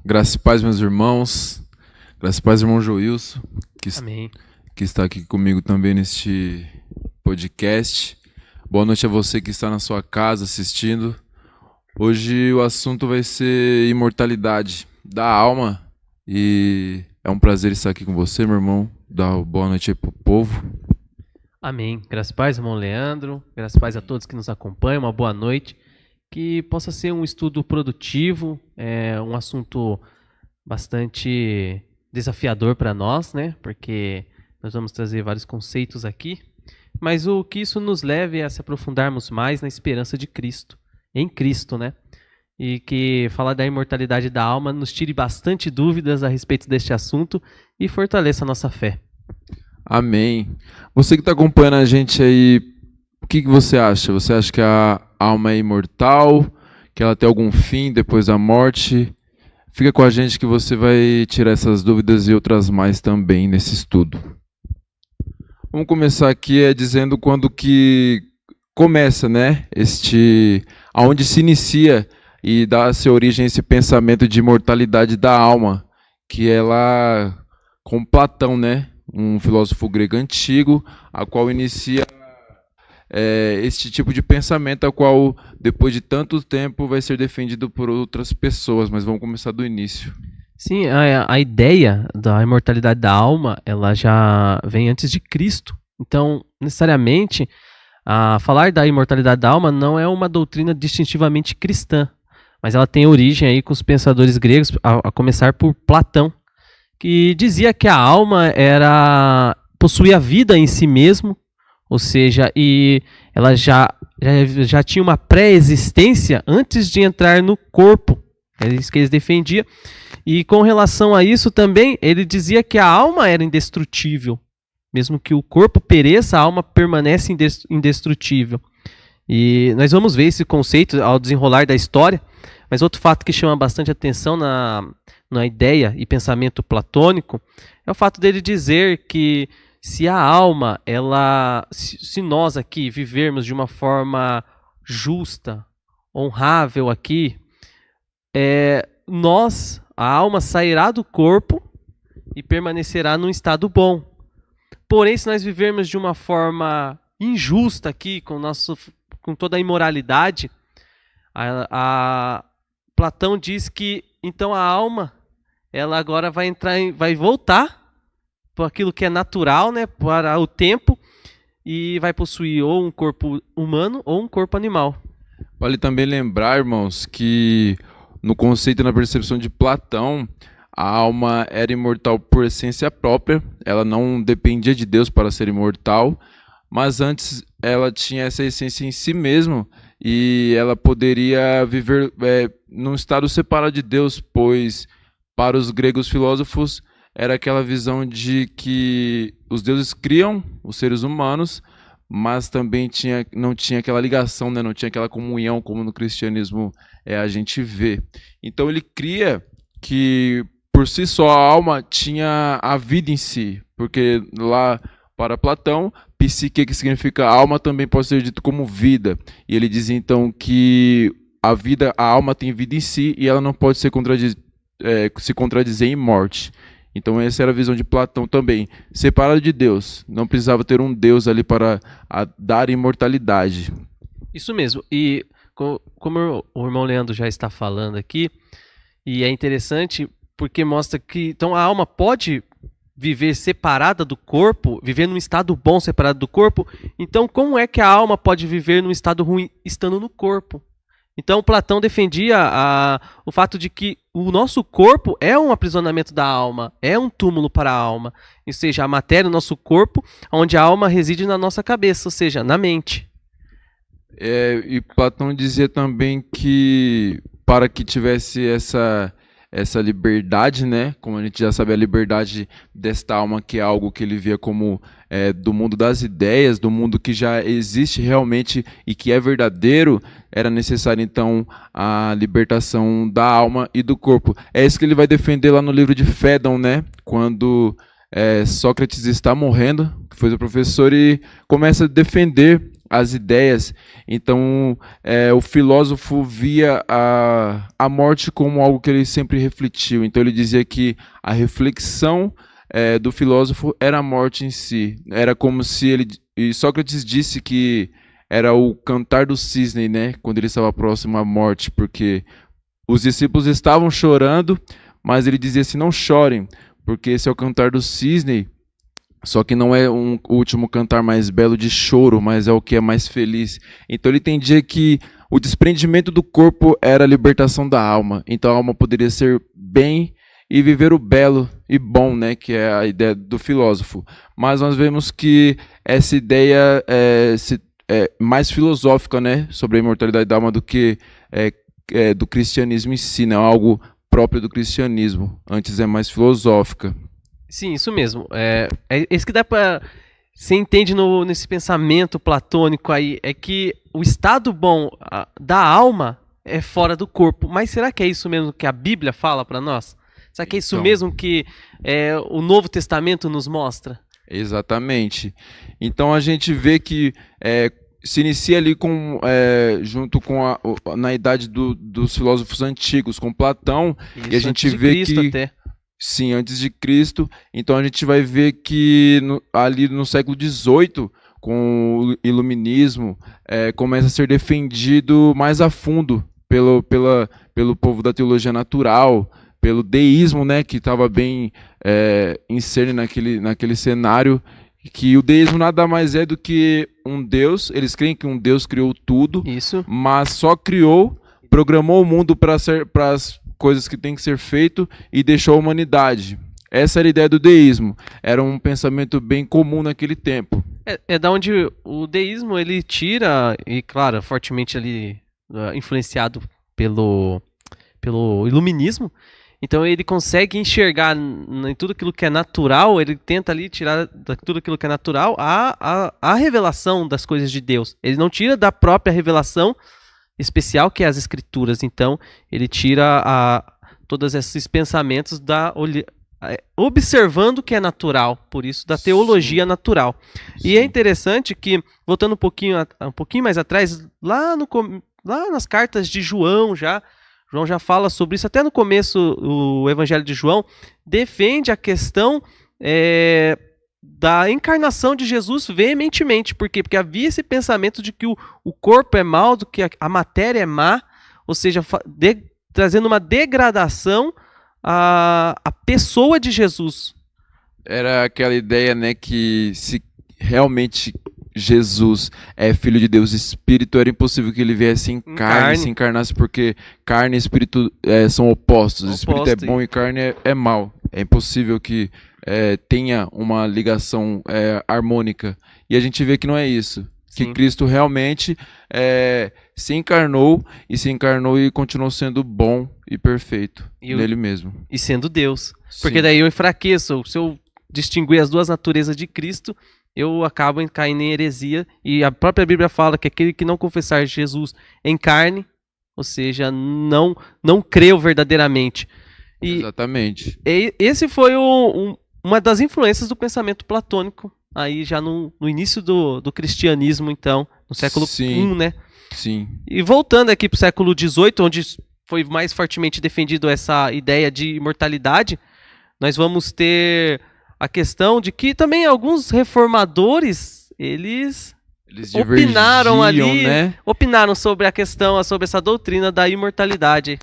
Graças e paz, meus irmãos. Graças e paz, irmão Joilson, Amém. que está aqui comigo também neste podcast. Boa noite a você que está na sua casa assistindo. Hoje o assunto vai ser imortalidade da alma. E é um prazer estar aqui com você, meu irmão. Dá uma boa noite aí pro povo. Amém. Graças e paz, irmão Leandro. Graças e paz a todos que nos acompanham. Uma boa noite. Que possa ser um estudo produtivo, um assunto bastante desafiador para nós, né? Porque nós vamos trazer vários conceitos aqui. Mas o que isso nos leve a se aprofundarmos mais na esperança de Cristo, em Cristo, né? E que falar da imortalidade da alma nos tire bastante dúvidas a respeito deste assunto e fortaleça a nossa fé. Amém. Você que está acompanhando a gente aí, o que você acha? Você acha que a alma é imortal? Que ela tem algum fim depois da morte? Fica com a gente que você vai tirar essas dúvidas e outras mais também nesse estudo. Vamos começar aqui dizendo quando que começa, né? Aonde se inicia e dá-se origem a esse pensamento de imortalidade da alma, que é lá com Platão, né? Um filósofo grego antigo, a qual inicia este tipo de pensamento, a qual depois de tanto tempo vai ser defendido por outras pessoas, mas vamos começar do início. Sim, a ideia da imortalidade da alma, ela já vem antes de Cristo. Então, necessariamente, falar da imortalidade da alma não é uma doutrina distintivamente cristã, mas ela tem origem aí com os pensadores gregos, a começar por Platão, que dizia que a alma possuía vida em si mesmo, ou seja, e ela já tinha uma pré-existência antes de entrar no corpo. É isso que eles defendiam. E com relação a isso também, ele dizia que a alma era indestrutível. Mesmo que o corpo pereça, a alma permanece indestrutível. E nós vamos ver esse conceito ao desenrolar da história. Mas outro fato que chama bastante atenção na ideia e pensamento platônico é o fato dele dizer que se a alma, se nós aqui vivermos de uma forma justa, honrável aqui, a alma sairá do corpo e permanecerá num estado bom. Porém, se nós vivermos de uma forma injusta aqui, com toda a imoralidade, Platão diz que então a alma, ela agora vai voltar para aquilo que é natural, né, para o tempo, e vai possuir ou um corpo humano ou um corpo animal. Vale também lembrar, irmãos, que no conceito e na percepção de Platão, a alma era imortal por essência própria, ela não dependia de Deus para ser imortal, mas antes ela tinha essa essência em si mesma e ela poderia viver num estado separado de Deus, pois para os gregos filósofos era aquela visão de que os deuses criam os seres humanos, mas também não tinha aquela ligação, né? Não tinha aquela comunhão como no cristianismo a gente vê. Então ele cria que por si só a alma tinha a vida em si, porque lá para Platão, psique, que significa alma, também pode ser dito como vida. E ele diz então que a alma tem vida em si e ela não pode se contradizer em morte. Então essa era a visão de Platão também, separado de Deus, não precisava ter um Deus ali para dar imortalidade. Isso mesmo, e como o irmão Leandro já está falando aqui, e é interessante porque mostra que então a alma pode viver separada do corpo, viver num estado bom separado do corpo, então como é que a alma pode viver num estado ruim estando no corpo? Então Platão defendia o fato de que o nosso corpo é um aprisionamento da alma, é um túmulo para a alma. Ou seja, a matéria, o nosso corpo, onde a alma reside na nossa cabeça, ou seja, na mente. E Platão dizia também que para que tivesse essa liberdade, né? Como a gente já sabe, a liberdade desta alma, que é algo que ele via como do mundo das ideias, do mundo que já existe realmente e que é verdadeiro, era necessário então a libertação da alma e do corpo. É isso que ele vai defender lá no livro de Fédon, né? Quando Sócrates está morrendo, que foi o professor, e começa a defender as ideias. Então, o filósofo via a morte como algo que ele sempre refletiu. Então, ele dizia que a reflexão do filósofo era a morte em si. Era como se e Sócrates disse que era o cantar do cisne, né? Quando ele estava próximo à morte, porque os discípulos estavam chorando, mas ele dizia assim: não chorem, porque esse é o cantar do cisne. Só que não é o último cantar mais belo de choro, mas é o que é mais feliz. Então ele entendia que o desprendimento do corpo era a libertação da alma. Então a alma poderia ser bem e viver o belo e bom, né? Que é a ideia do filósofo. Mas nós vemos que essa ideia é mais filosófica, né? Sobre a imortalidade da alma do que do cristianismo em si, não é algo próprio do cristianismo. Antes é mais filosófica. Sim, isso mesmo. É isso que dá para... Você entende nesse pensamento platônico aí, é que o estado bom da alma é fora do corpo. Mas será que é isso mesmo que a Bíblia fala para nós? Será que é isso mesmo que o Novo Testamento nos mostra? Exatamente. Então a gente vê que se inicia ali junto com na idade dos filósofos antigos, com Platão, Isso, e a gente antes de vê Cristo que... até. Sim, antes de Cristo. Então a gente vai ver que ali no século XVIII, com o iluminismo, começa a ser defendido mais a fundo pelo povo da teologia natural, pelo deísmo, né, que estava bem inserido naquele cenário, que o deísmo nada mais é do que um Deus. Eles creem que um Deus criou tudo, Isso. mas só programou o mundo para as coisas que tem que ser feito e deixou a humanidade. Essa era a ideia do deísmo. Era um pensamento bem comum naquele tempo. É da onde o deísmo ele tira, e claro, fortemente ali influenciado pelo iluminismo. Então ele consegue enxergar em tudo aquilo que é natural, ele tenta ali tirar de tudo aquilo que é natural a revelação das coisas de Deus. Ele não tira da própria revelação especial que é as escrituras. Então ele tira todos esses pensamentos observando o que é natural, por isso da teologia Sim. natural. Sim. E é interessante que, voltando um pouquinho mais atrás, lá nas cartas de João já fala sobre isso. Até no começo o Evangelho de João defende a questão da encarnação de Jesus veementemente. Por quê? Porque havia esse pensamento de que o corpo é mau, do que a matéria é má, ou seja, trazendo uma degradação à pessoa de Jesus. Era aquela ideia, né, que se realmente Jesus é filho de Deus Espírito, era impossível que ele viesse em carne, se encarnasse, porque carne e espírito são opostos. Espírito é bom e carne é mau. É impossível que tenha uma ligação harmônica. E a gente vê que não é isso. Sim. Que Cristo realmente se encarnou e continuou sendo bom e perfeito nele mesmo. E sendo Deus. Sim. Porque daí eu enfraqueço. Se eu distinguir as duas naturezas de Cristo, eu acabo caindo em heresia. E a própria Bíblia fala que aquele que não confessar Jesus em carne, ou seja, não creu verdadeiramente. Exatamente. Esse foi uma das influências do pensamento platônico, aí já no início do cristianismo, então, no século I, né? Sim. E voltando aqui para o século XVIII, onde foi mais fortemente defendido essa ideia de imortalidade, nós vamos ter a questão de que também alguns reformadores, eles opinaram ali, né? Opinaram sobre a questão, sobre essa doutrina da imortalidade.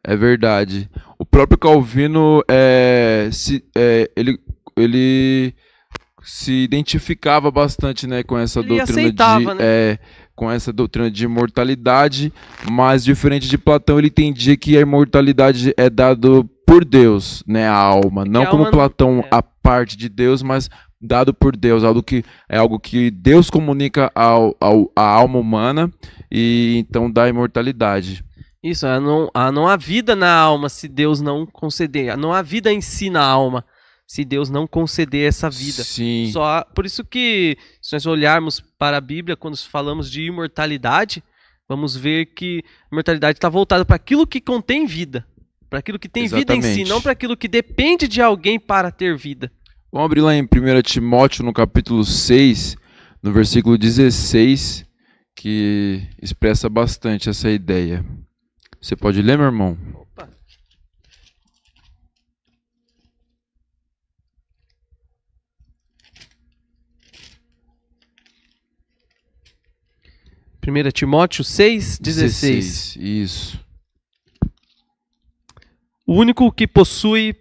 É verdade. O próprio Calvino, ele se identificava bastante, né, com essa com essa doutrina de imortalidade, mas diferente de Platão, ele entendia que a imortalidade é dado por Deus, né, a alma, não como Platão a parte de Deus, mas dado por Deus, algo que Deus comunica à alma humana, e então dá imortalidade. Isso, não há vida na alma se Deus não conceder. Não há vida em si na alma se Deus não conceder essa vida. Sim. Por isso que, se nós olharmos para a Bíblia, quando falamos de imortalidade, vamos ver que a imortalidade está voltada para aquilo que contém vida. Para aquilo que tem vida em si, não para aquilo que depende de alguém para ter vida. Vamos abrir lá em 1 Timóteo, no capítulo 6, no versículo 16, que expressa bastante essa ideia. Você pode ler, meu irmão? Opa. Primeira Timóteo 6:16. Isso. O único que possui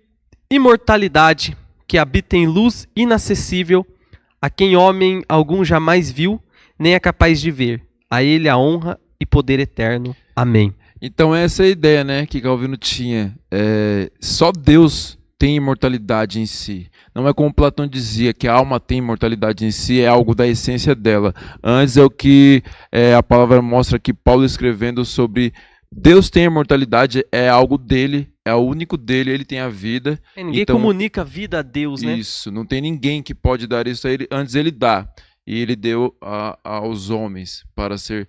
imortalidade, que habita em luz inacessível, a quem homem algum jamais viu, nem é capaz de ver. A ele a honra e poder eterno. Amém. Então essa é a ideia, né, que Calvino tinha. Só Deus tem imortalidade em si. Não é como Platão dizia, que a alma tem imortalidade em si, é algo da essência dela. Antes é o que a palavra mostra aqui, Paulo escrevendo sobre Deus tem imortalidade, é algo dele, é o único dele, ele tem a vida. Ninguém então, comunica a vida a Deus, né? Isso, não tem ninguém que pode dar isso a ele, antes ele dá. E ele deu aos homens para ser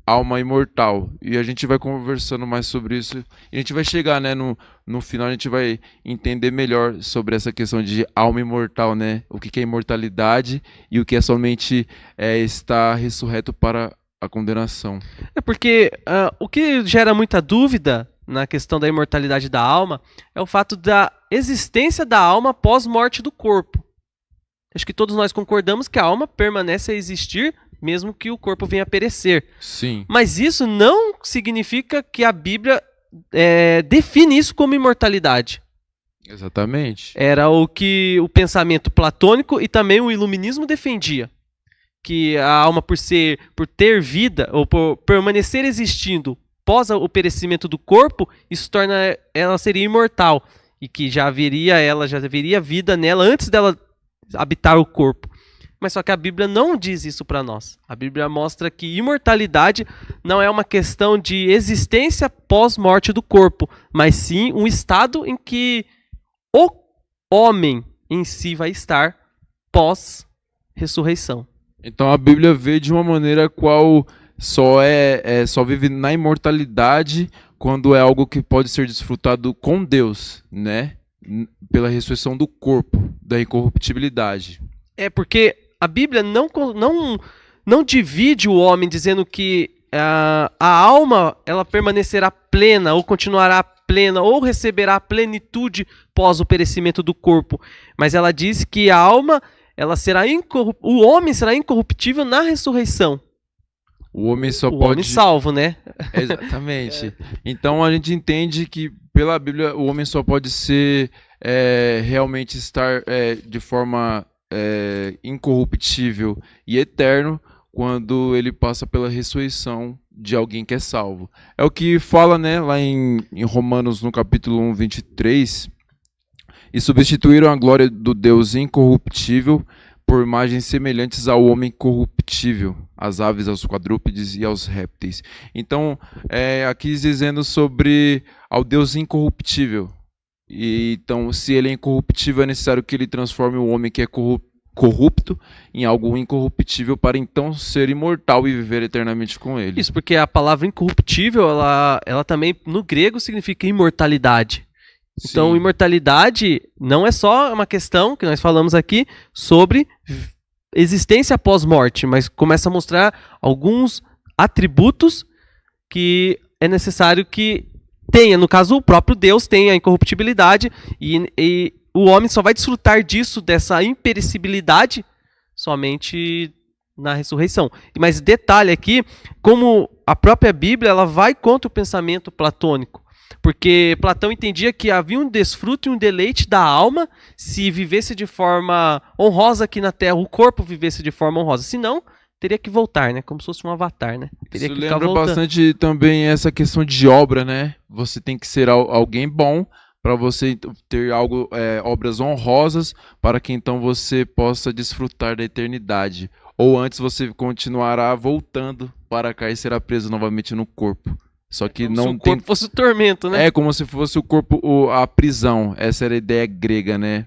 alma imortal. E a gente vai conversando mais sobre isso. E a gente vai chegar, né, no final, a gente vai entender melhor sobre essa questão de alma imortal, né? O que é imortalidade e o que é somente estar ressurreto para a condenação. É porque o que gera muita dúvida na questão da imortalidade da alma é o fato da existência da alma pós-morte do corpo. Acho que todos nós concordamos que a alma permanece a existir mesmo que o corpo venha a perecer. Sim. Mas isso não significa que a Bíblia define isso como imortalidade. Exatamente. Era o que o pensamento platônico e também o iluminismo defendia. Que a alma, por ter vida, ou por permanecer existindo pós o perecimento do corpo, isso torna ela seria imortal. E que já haveria vida nela antes dela habitar o corpo. Mas só que a Bíblia não diz isso para nós. A Bíblia mostra que imortalidade não é uma questão de existência pós-morte do corpo, mas sim um estado em que o homem em si vai estar pós-ressurreição. Então a Bíblia vê de uma maneira qual só vive na imortalidade quando é algo que pode ser desfrutado com Deus, né? Pela ressurreição do corpo, da incorruptibilidade. É porque a Bíblia não divide o homem dizendo que a alma ela permanecerá plena ou continuará plena ou receberá a plenitude pós o perecimento do corpo, mas ela diz que a alma o homem será incorruptível na ressurreição. O homem só o pode... homem salvo, né? Exatamente. Então a gente entende que pela Bíblia o homem só pode ser realmente estar de forma incorruptível e eterno quando ele passa pela ressurreição de alguém que é salvo. É o que fala, né, lá em Romanos no capítulo 1, 23, e substituíram a glória do Deus incorruptível por imagens semelhantes ao homem corruptível, às aves, aos quadrúpedes e aos répteis. Então, aqui dizendo sobre ao Deus incorruptível. E, então, se ele é incorruptível, é necessário que ele transforme o homem que é corrupto em algo incorruptível para então ser imortal e viver eternamente com ele. Isso, porque a palavra incorruptível, ela também no grego significa imortalidade. Então, imortalidade não é só uma questão que nós falamos aqui sobre existência após morte, mas começa a mostrar alguns atributos que é necessário que tenha. No caso, o próprio Deus tem a incorruptibilidade e o homem só vai desfrutar disso, dessa imperecibilidade, somente na ressurreição. Mas detalhe aqui, como a própria Bíblia ela vai contra o pensamento platônico. Porque Platão entendia que havia um desfruto e um deleite da alma se vivesse de forma honrosa aqui na Terra, o corpo vivesse de forma honrosa. Senão, teria que voltar, né? Como se fosse um avatar, né? Teria Isso que lembra voltando. bastante também essa questão de obra, né? Você tem que ser alguém bom para você ter obras honrosas para que então você possa desfrutar da eternidade. Ou antes você continuará voltando para cá e será preso novamente no corpo. Só que como não se o corpo fosse o tormento, né? É como se fosse o corpo a prisão. Essa era a ideia grega, né?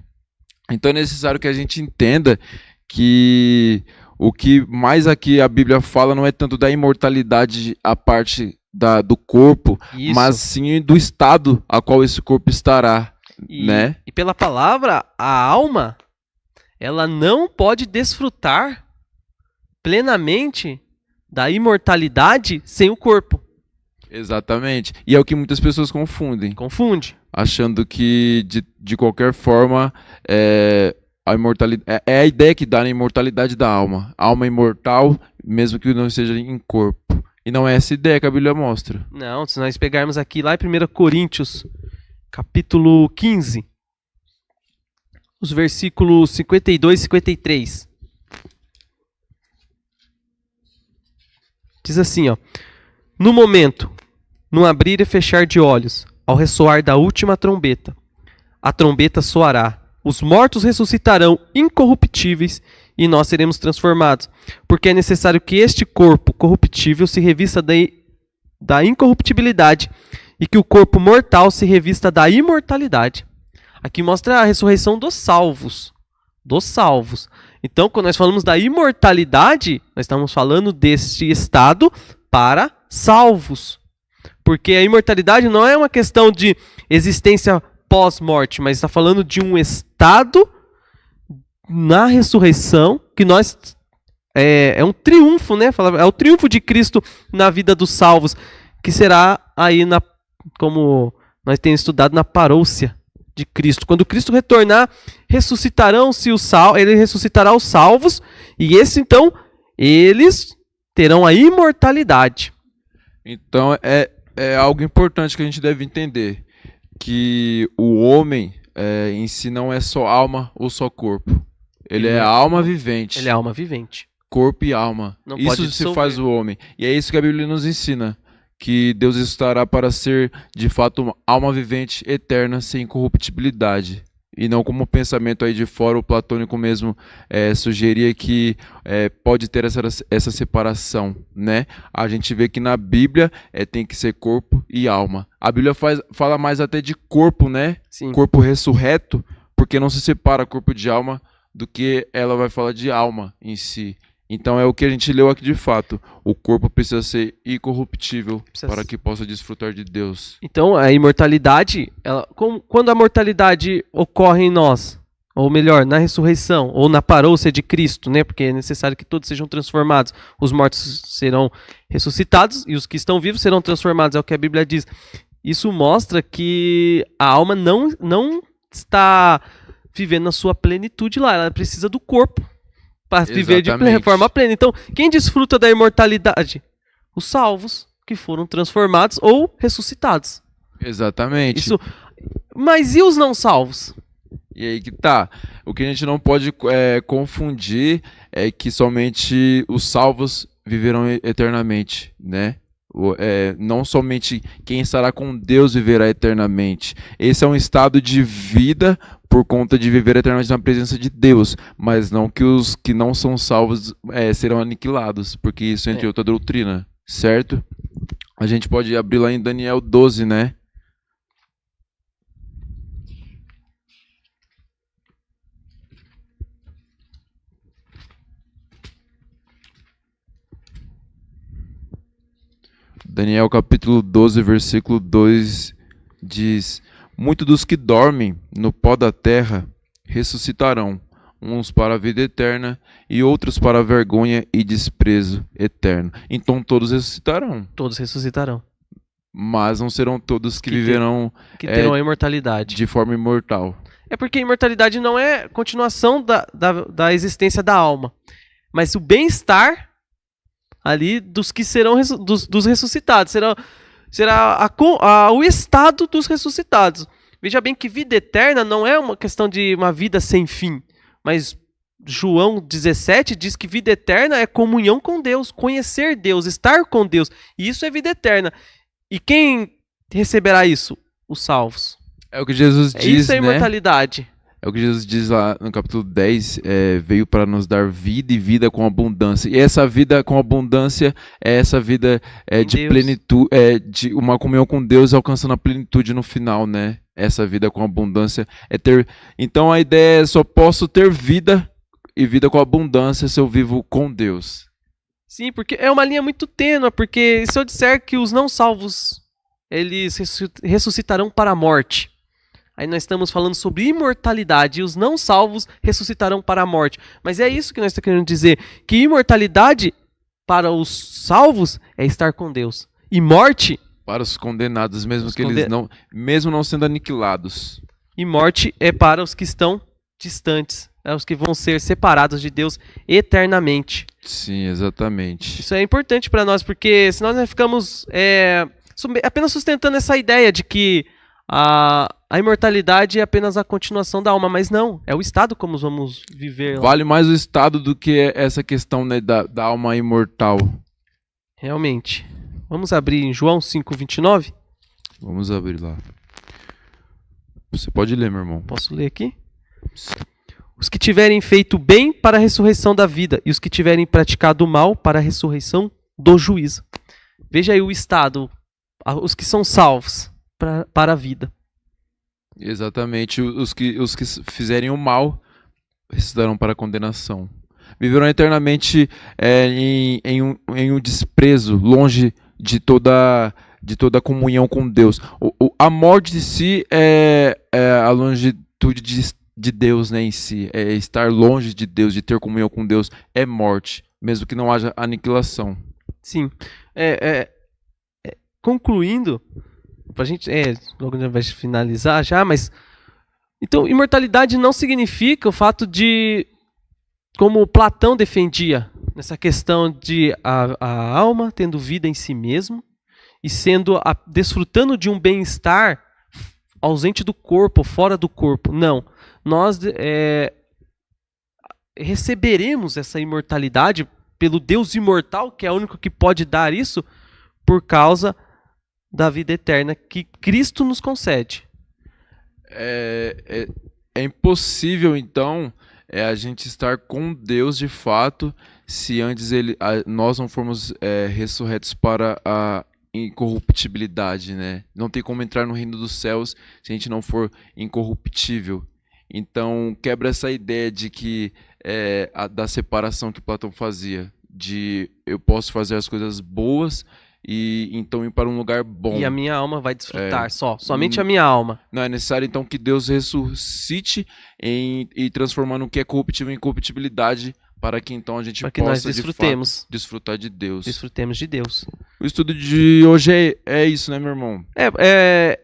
Então é necessário que a gente entenda que o que mais aqui a Bíblia fala não é tanto da imortalidade a parte do corpo, Isso. mas sim do estado a qual esse corpo estará, né? E pela palavra, a alma, ela não pode desfrutar plenamente da imortalidade sem o corpo. Exatamente. E é o que muitas pessoas confundem, Confunde. achando que de qualquer forma a imortalidade é a ideia que dá na imortalidade da alma. Alma imortal, mesmo que não seja em corpo. E não é essa ideia que a Bíblia mostra. Não, se nós pegarmos aqui lá em 1 Coríntios, capítulo 15, os versículos 52 e 53. Diz assim, ó: no momento, no abrir e fechar de olhos, ao ressoar da última trombeta, a trombeta soará, os mortos ressuscitarão incorruptíveis e nós seremos transformados, porque é necessário que este corpo corruptível se revista da incorruptibilidade e que o corpo mortal se revista da imortalidade. Aqui mostra a ressurreição dos salvos. Dos salvos. Então, quando nós falamos da imortalidade, nós estamos falando deste estado para salvos. Porque a imortalidade não é uma questão de existência pós-morte, mas está falando de um estado na ressurreição que nós é um triunfo, né? É o triunfo de Cristo na vida dos salvos, que será aí como nós temos estudado, na parousia de Cristo. Quando Cristo retornar, ressuscitarão-se os salvos, ele ressuscitará os salvos, e então eles terão a imortalidade. Então é algo importante que a gente deve entender, que o homem em si não é só alma ou só corpo. Ele é alma vivente. Ele é alma vivente. Corpo e alma. Não isso pode se dissolver. faz o homem. E é isso que a Bíblia nos ensina, que Deus estará para ser, de fato, uma alma vivente eterna, sem corruptibilidade. E não como o pensamento aí de fora, o platônico mesmo sugeria que pode ter essa separação, né? A gente vê que na Bíblia tem que ser corpo e alma. A Bíblia fala mais até de corpo, né? Sim. Corpo ressurreto, porque não se separa corpo de alma do que ela vai falar de alma em si. Então é o que a gente leu aqui de fato. O corpo precisa ser incorruptível para que possa desfrutar de Deus. Então a imortalidade, quando a mortalidade ocorre em nós, ou melhor, na ressurreição, ou na parousia de Cristo, né? Porque é necessário que todos sejam transformados. Os mortos serão ressuscitados e os que estão vivos serão transformados, é o que a Bíblia diz. Isso mostra que a alma não está vivendo na sua plenitude lá, ela precisa do corpo para viver de forma plena. Então, quem desfruta da imortalidade? Os salvos, que foram transformados ou ressuscitados. Exatamente. Mas e os não salvos? E aí que tá. O que a gente não pode confundir é que somente os salvos viverão eternamente, né? Não somente quem estará com Deus viverá eternamente. Esse é um estado de vida por conta de viver eternamente na presença de Deus, mas não que os que não são salvos serão aniquilados, porque isso é entre outra doutrina, certo? A gente pode abrir lá em Daniel 12, né? Daniel capítulo 12, versículo 2 diz: muitos dos que dormem no pó da terra ressuscitarão, uns para a vida eterna e outros para a vergonha e desprezo eterno. Então todos ressuscitarão. Todos ressuscitarão. Mas não serão todos que viverão que terão a imortalidade de forma imortal. É porque a imortalidade não é continuação da existência da alma, mas o bem-estar ali dos que serão dos ressuscitados. Será o estado dos ressuscitados. Veja bem que vida eterna não é uma questão de uma vida sem fim, mas João 17 diz que vida eterna é comunhão com Deus, conhecer Deus, estar com Deus. E isso é vida eterna. E quem receberá isso? Os salvos. É o que Jesus diz, isso é imortalidade. É o que Jesus diz lá no capítulo 10, veio para nos dar vida e vida com abundância. E essa vida com abundância é essa vida de plenitude, de uma comunhão com Deus alcançando a plenitude no final, né? Essa vida com abundância é ter... Então a ideia é só posso ter vida e vida com abundância se eu vivo com Deus. Sim, porque é uma linha muito tênue, porque se eu disser que os não salvos, eles ressuscitarão para a morte, aí nós estamos falando sobre imortalidade, e os não salvos ressuscitarão para a morte. Mas é isso que nós estamos querendo dizer, que imortalidade para os salvos é estar com Deus. E morte, Para os condenados, mesmo não sendo aniquilados. e morte é para os que estão distantes, é os que vão ser separados de Deus eternamente. Sim, exatamente. Isso é importante para nós, porque senão nós ficamos apenas sustentando essa ideia de que a imortalidade é apenas a continuação da alma, mas não, é o estado como vamos viver lá. Vale mais o estado do que essa questão, né, da alma imortal. Realmente. Vamos abrir em João 5:29? Vamos abrir lá. Você pode ler, meu irmão. Posso ler aqui? Os que tiverem feito bem para a ressurreição da vida, e os que tiverem praticado o mal para a ressurreição do juízo. Veja aí o estado, os que são salvos para a vida. Exatamente. Os que fizerem o mal ressuscitarão para a condenação. Viverão eternamente em um desprezo, longe de toda comunhão com Deus. A morte de si é a longitude de Deus, né, em si. É estar longe de Deus, de ter comunhão com Deus, é morte, mesmo que não haja aniquilação. Sim. Concluindo, a gente logo vai finalizar já, mas então imortalidade não significa o fato de, como Platão defendia, nessa questão de a alma tendo vida em si mesmo e desfrutando de um bem-estar ausente do corpo, fora do corpo. Não, nós receberemos essa imortalidade pelo Deus imortal, que é o único que pode dar isso, por causa da vida eterna que Cristo nos concede. É impossível, então, a gente estar com Deus de fato, se antes nós não formos ressurretos para a incorruptibilidade, né? Não tem como entrar no reino dos céus se a gente não for incorruptível. Então, quebra essa ideia de que da separação que Platão fazia, de eu posso fazer as coisas boas e então ir para um lugar bom. E a minha alma vai desfrutar somente a minha alma. Não é necessário então que Deus ressuscite e transformando o que é corruptível em corruptibilidade, para que então a gente possa nós desfrutemos. De fato desfrutar de Deus. Desfrutemos de Deus. O estudo de hoje é isso, né, meu irmão? É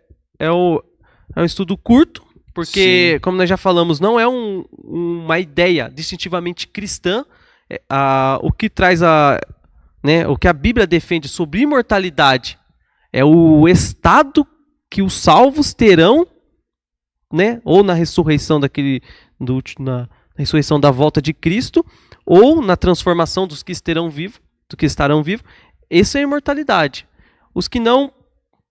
um estudo curto, porque, Sim. como nós já falamos, não é uma ideia distintivamente cristã. O que traz o que a Bíblia defende sobre imortalidade é o estado que os salvos terão, né, ou na ressurreição na ressurreição da volta de Cristo, ou na transformação dos que estarão vivos. Essa é a imortalidade. Os que não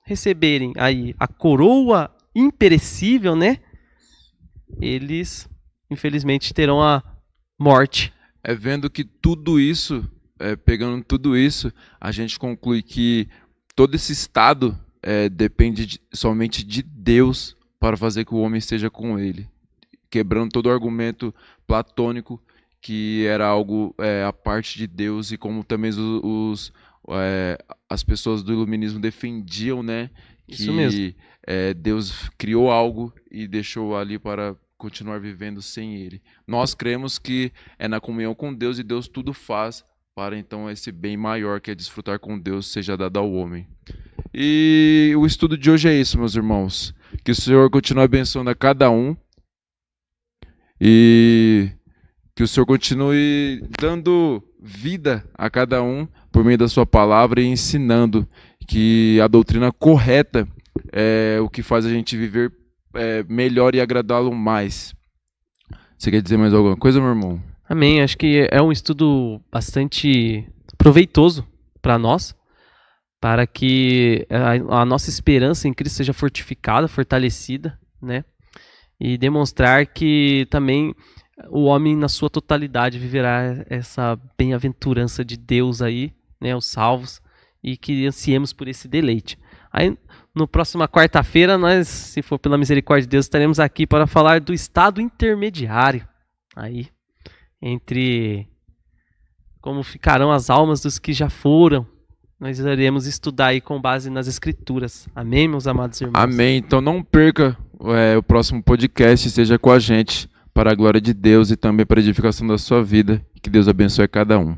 receberem aí a coroa imperecível, né, eles infelizmente terão a morte. Vendo que tudo isso, pegando tudo isso, a gente conclui que todo esse estado depende somente de Deus para fazer que o homem esteja com ele, quebrando todo o argumento platônico que era algo a parte de Deus, e como também as pessoas do iluminismo defendiam, né, Isso mesmo. que Deus criou algo e deixou ali para continuar vivendo sem ele. Nós cremos que é na comunhão com Deus, e Deus tudo faz para então esse bem maior que é desfrutar com Deus seja dado ao homem. E o estudo de hoje é isso, meus irmãos. Que o Senhor continue abençoando a cada um e que o Senhor continue dando vida a cada um por meio da sua palavra e ensinando que a doutrina correta é o que faz a gente viver melhor e agradá-lo mais. Você quer dizer mais alguma coisa, meu irmão? Amém. Acho que é um estudo bastante proveitoso para nós, para que a nossa esperança em Cristo seja fortificada, fortalecida, né? E demonstrar que também o homem na sua totalidade viverá essa bem-aventurança de Deus aí, né? Os salvos, e que ansiemos por esse deleite. Aí, no próxima quarta-feira, nós, se for pela misericórdia de Deus, estaremos aqui para falar do estado intermediário, aí, entre como ficarão as almas dos que já foram. Nós iremos estudar aí com base nas Escrituras. Amém, meus amados irmãos? Amém. Então não perca o próximo podcast, esteja com a gente para a glória de Deus e também para a edificação da sua vida. Que Deus abençoe cada um.